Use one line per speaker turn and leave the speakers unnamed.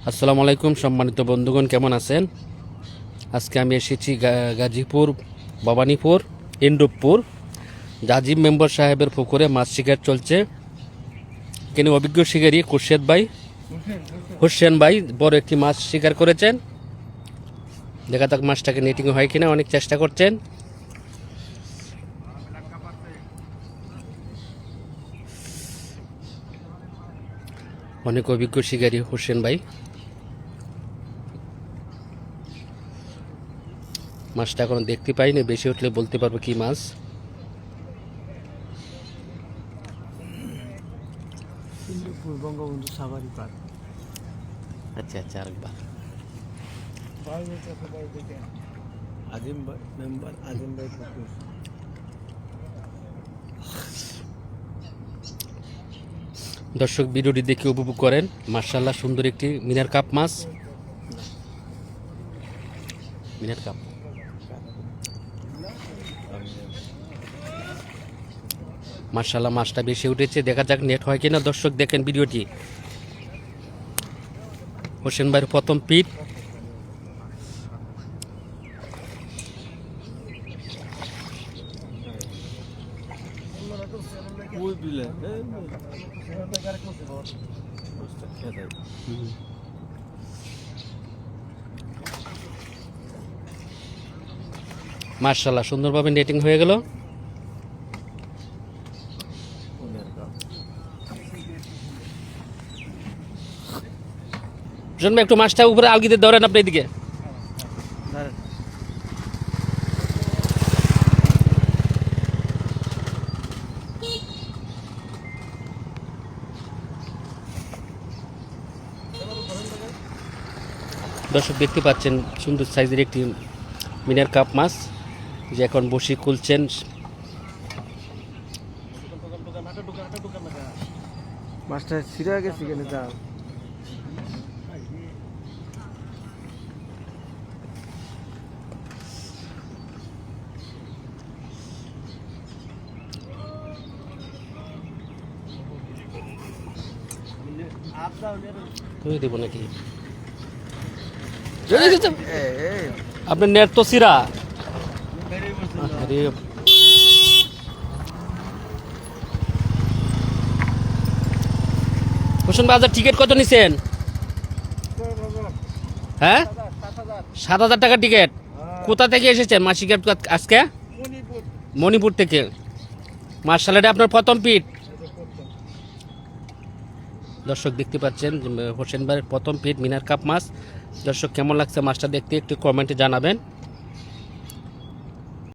আসসালামু আলাইকুম সম্মানিত বন্ধুগণ, কেমন আছেন? আজকে আমি এসেছি গাজীপুর ভবানীপুর ইন্ডুপুর জাজিম মেম্বার সাহেবের পুকুরে মাছ শিকার চলছে। এখানে অভিজ্ঞ শিকারী হোসেন ভাই বড় একটি মাছ শিকার করেছেন। দেখা যাক মাছটাকে নেটিং হয় কিনা, অনেক চেষ্টা করছেন। অনেক অভিজ্ঞ শিকারী হোসেন ভাই। মাছটা এখনো দেখতে পাইনি, বেশি উঠলে বলতে পারবো কি মাছ।
Bangabandhu safari park.
আচ্ছা আচ্ছা, আরেকবার
আজিম ভাই মেম্বার, আজিম ভাই পুকুর।
দর্শক ভিডিওটি দেখে উপভোগ করেন। মার্শাল্লাহ সুন্দর একটি মিনার কাপ মাছ। মিনার কাপ মার্শাল্লাহ মাছটা বেশি উঠেছে, দেখা যাক নেট হয় কিনা। দর্শক দেখেন ভিডিওটি। হোসেন ভাইয়ের প্রথম পিট। মার্শাল্লাহ সুন্দরভাবে নেটিং হয়ে গেল। হোসেন ভাই একটু মাছটা উপরে আলগিতে ধরেন, আপনি এদিকে। দর্শক দেখতে পাচ্ছেন সুন্দর সাইজের একটি মিনার কাপ মাছ, যে এখন বসি খুলছেন।
মাছটা ছিঁড়ে গেছে কেন জাল?
তুমি দেবো নাকি? আপনার নেট তো সিরা। হোসেন বাজার টিকিট কত নিছেন? হ্যাঁ, 7,000 টাকা টিকিট। কোথা থেকে এসেছেন মাছ শিকার আজকে? মণিপুর থেকে। মার্শাল্লাহ আপনার প্রথম পিট। দর্শক দেখতে পাচ্ছেন হোসেন ভাইয়ের প্রথম পিট মিনার কাপ মাছ। দর্শক কেমন লাগছে মাছটা দেখতে একটু কমেন্টে জানাবেন।